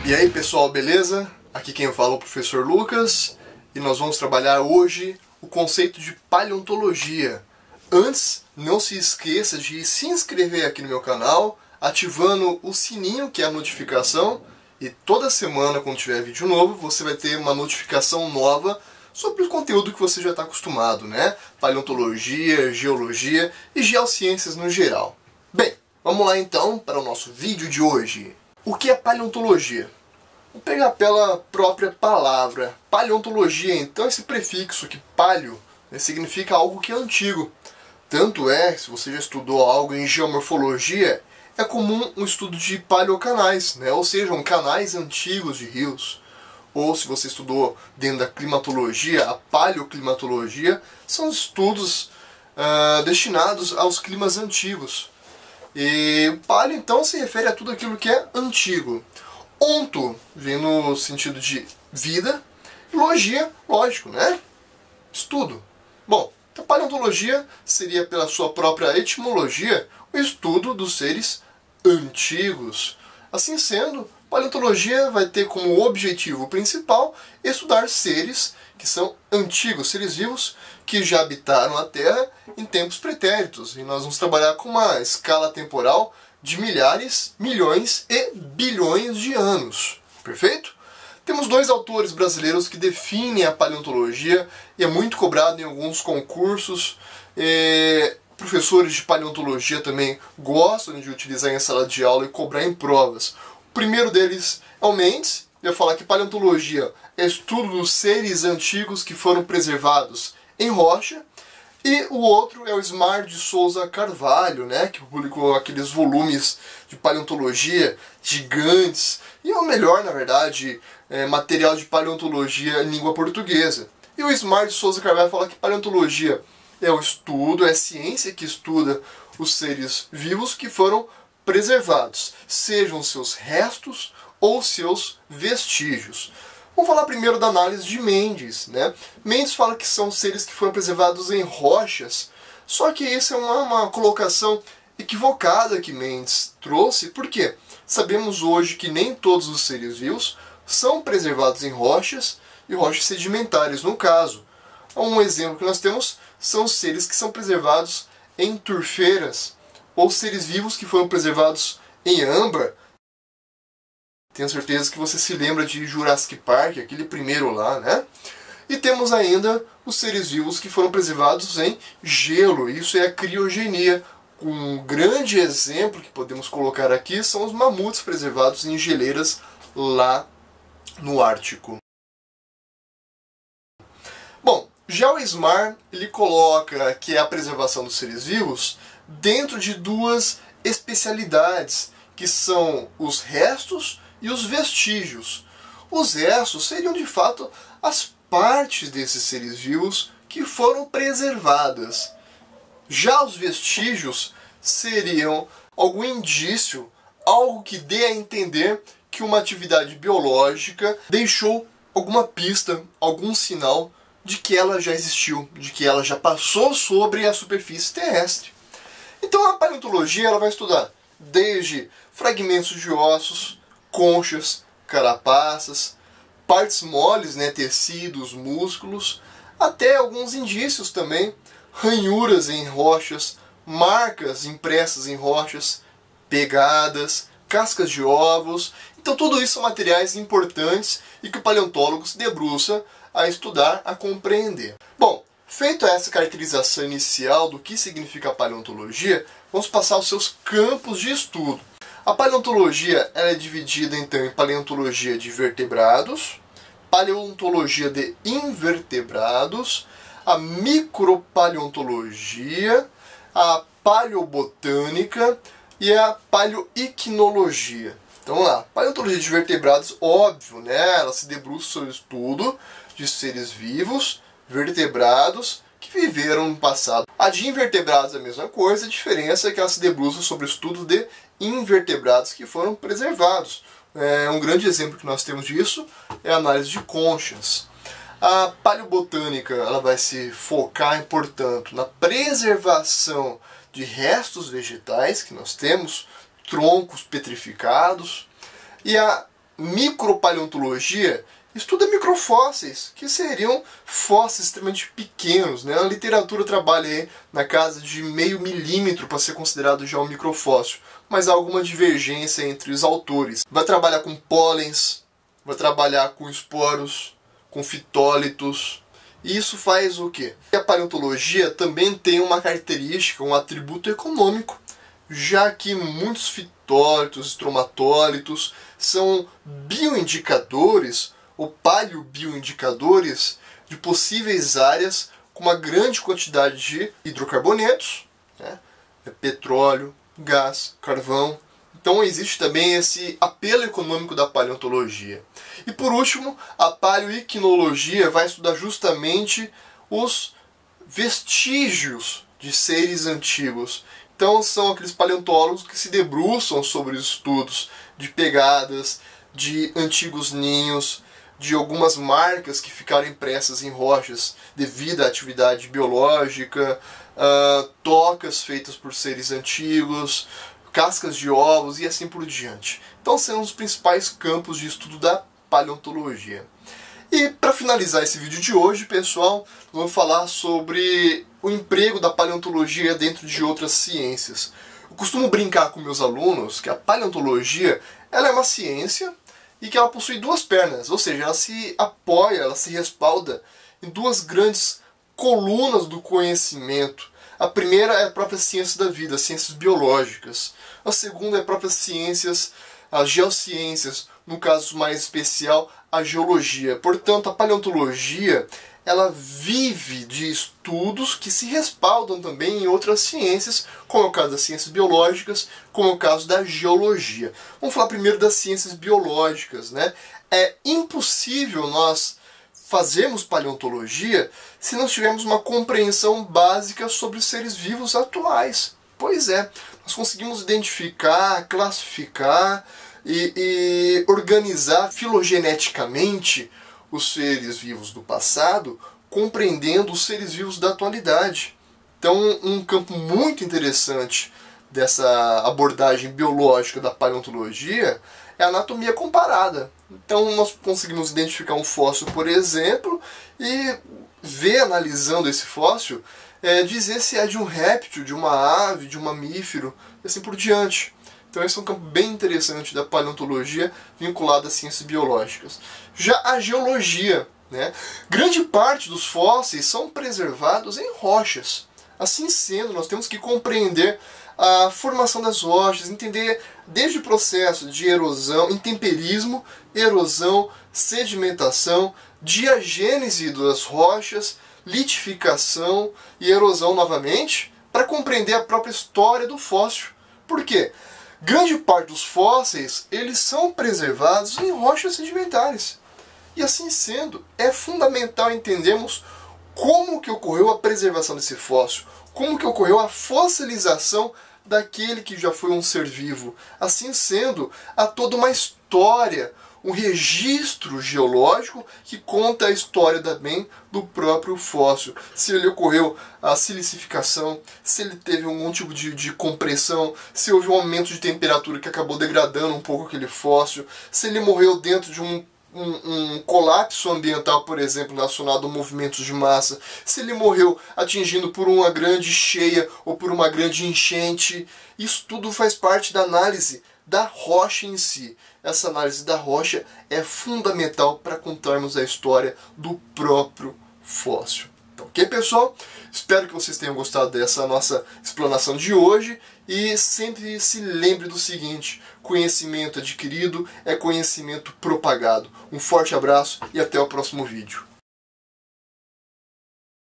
E aí pessoal, beleza? Aqui quem fala é o professor Lucas e nós vamos trabalhar hoje o conceito de paleontologia. Antes, não se esqueça de se inscrever aqui no meu canal, ativando o sininho, que é a notificação, e toda semana, quando tiver vídeo novo, você vai ter uma notificação nova sobre o conteúdo que você já está acostumado, né? Paleontologia, geologia e geociências no geral. Bem, vamos lá então para o nosso vídeo de hoje. O que é paleontologia? Vou pegar pela própria palavra. Paleontologia, então, esse prefixo que paleo significa algo que é antigo. Tanto é, se você já estudou algo em geomorfologia, é comum um estudo de paleocanais, né? Ou seja, canais antigos de rios. Ou se você estudou dentro da climatologia, a paleoclimatologia, são estudos destinados aos climas antigos. E paleo, então, se refere a tudo aquilo que é antigo. Onto vem no sentido de vida, e logia, lógico, né? Estudo. Bom, a paleontologia seria, pela sua própria etimologia, o estudo dos seres antigos. Assim sendo, paleontologia vai ter como objetivo principal estudar seres que são antigos, seres vivos que já habitaram a Terra em tempos pretéritos. E nós vamos trabalhar com uma escala temporal de milhares, milhões e bilhões de anos. Perfeito? Temos dois autores brasileiros que definem a paleontologia e é muito cobrado em alguns concursos. Professores de paleontologia também gostam de utilizar em sala de aula e cobrar em provas. O primeiro deles é o Mendes. Ele vai falar que paleontologia é estudo dos seres antigos que foram preservados em rocha. E o outro é o Ismar de Souza Carvalho, né, que publicou aqueles volumes de paleontologia gigantes, e é o melhor, na verdade, material de paleontologia em língua portuguesa. E o Ismar de Souza Carvalho fala que paleontologia é o estudo, é a ciência que estuda os seres vivos que foram preservados, sejam seus restos ou seus vestígios. Vamos falar primeiro da análise de Mendes, né? Mendes fala que são seres que foram preservados em rochas, só que isso é uma colocação equivocada que Mendes trouxe, porque sabemos hoje que nem todos os seres vivos são preservados em rochas, e rochas sedimentares no caso. Um exemplo que nós temos são os seres que são preservados em turfeiras, ou seres vivos que foram preservados em âmbar. Tenho certeza que você se lembra de Jurassic Park, aquele primeiro lá, né? E temos ainda os seres vivos que foram preservados em gelo. Isso é a criogenia. Um grande exemplo que podemos colocar aqui são os mamutes preservados em geleiras lá no Ártico. Bom, já o Ismar, ele coloca que é a preservação dos seres vivos dentro de duas especialidades, que são os restos e os vestígios. Os restos seriam de fato as partes desses seres vivos que foram preservadas. Já os vestígios seriam algum indício, algo que dê a entender que uma atividade biológica deixou alguma pista, algum sinal de que ela já existiu, de que ela já passou sobre a superfície terrestre. Então a paleontologia ela vai estudar desde fragmentos de ossos, conchas, carapaças, partes moles, né, tecidos, músculos, até alguns indícios também, ranhuras em rochas, marcas impressas em rochas, pegadas, cascas de ovos. Então tudo isso são materiais importantes e que o paleontólogo se debruça a estudar, a compreender. Bom, feita essa caracterização inicial do que significa a paleontologia, vamos passar aos seus campos de estudo. A paleontologia ela é dividida então em paleontologia de vertebrados, paleontologia de invertebrados, a micropaleontologia, a paleobotânica e a paleoicnologia. Então vamos lá, paleontologia de vertebrados, óbvio, né? Ela se debruça sobre o estudo de seres vivos, vertebrados, que viveram no passado. A de invertebrados é a mesma coisa, a diferença é que ela se debruça sobre o estudo de invertebrados que foram preservados. Um grande exemplo que nós temos disso é a análise de conchas. A paleobotânica ela vai se focar, portanto, na preservação de restos vegetais que nós temos, troncos petrificados, e a micropaleontologia estuda microfósseis, que seriam fósseis extremamente pequenos, né? A literatura trabalha aí na casa de meio milímetro para ser considerado já um microfóssil, mas há alguma divergência entre os autores. Vai trabalhar com pólens, vai trabalhar com esporos, com fitólitos. E isso faz o quê? A paleontologia também tem uma característica, um atributo econômico, já que muitos fitólitos, estromatólitos são bioindicadores ou paleobioindicadores de possíveis áreas com uma grande quantidade de hidrocarbonetos, né? Petróleo, gás, carvão. Então existe também esse apelo econômico da paleontologia. E por último, a paleoicnologia vai estudar justamente os vestígios de seres antigos. Então são aqueles paleontólogos que se debruçam sobre os estudos de pegadas, de antigos ninhos, de algumas marcas que ficaram impressas em rochas devido à atividade biológica, tocas feitas por seres antigos, cascas de ovos e assim por diante. Então são os principais campos de estudo da paleontologia. E para finalizar esse vídeo de hoje, pessoal, vamos falar sobre o emprego da paleontologia dentro de outras ciências. Eu costumo brincar com meus alunos que a paleontologia ela é uma ciência e que ela possui duas pernas, ou seja, ela se apoia, ela se respalda em duas grandes colunas do conhecimento. A primeira é a própria ciência da vida, as ciências biológicas. A segunda é a própria ciências, as geociências, no caso mais especial, a geologia. Portanto, a paleontologia ela vive de estudos que se respaldam também em outras ciências, como é o caso das ciências biológicas, como é o caso da geologia. Vamos falar primeiro das ciências biológicas, né? É impossível nós fazermos paleontologia se não tivermos uma compreensão básica sobre os seres vivos atuais. Pois é, nós conseguimos identificar, classificar e organizar filogeneticamente os seres vivos do passado, compreendendo os seres vivos da atualidade. Então, um campo muito interessante dessa abordagem biológica da paleontologia é a anatomia comparada. Então, nós conseguimos identificar um fóssil, por exemplo, e ver, analisando esse fóssil, dizer se é de um réptil, de uma ave, de um mamífero, e assim por diante. Então esse é um campo bem interessante da paleontologia vinculado às ciências biológicas. Já a geologia, né? Grande parte dos fósseis são preservados em rochas. Assim sendo, nós temos que compreender a formação das rochas, entender desde o processo de erosão, intemperismo, erosão, sedimentação, diagênese das rochas, litificação e erosão novamente, para compreender a própria história do fóssil. Por quê? Grande parte dos fósseis, eles são preservados em rochas sedimentares. E assim sendo, é fundamental entendermos como que ocorreu a preservação desse fóssil, como que ocorreu a fossilização daquele que já foi um ser vivo. Assim sendo, há toda uma história, um registro geológico que conta a história também do próprio fóssil. Se ele ocorreu a silicificação, se ele teve algum tipo de compressão, se houve um aumento de temperatura que acabou degradando um pouco aquele fóssil, se ele morreu dentro de um colapso ambiental, por exemplo, relacionado a movimentos de massa, se ele morreu atingido por uma grande cheia ou por uma grande enchente. Isso tudo faz parte da análise da rocha em si. Essa análise da rocha é fundamental para contarmos a história do próprio fóssil. Então, ok, pessoal? Espero que vocês tenham gostado dessa nossa explanação de hoje e sempre se lembre do seguinte: conhecimento adquirido é conhecimento propagado. Um forte abraço e até o próximo vídeo.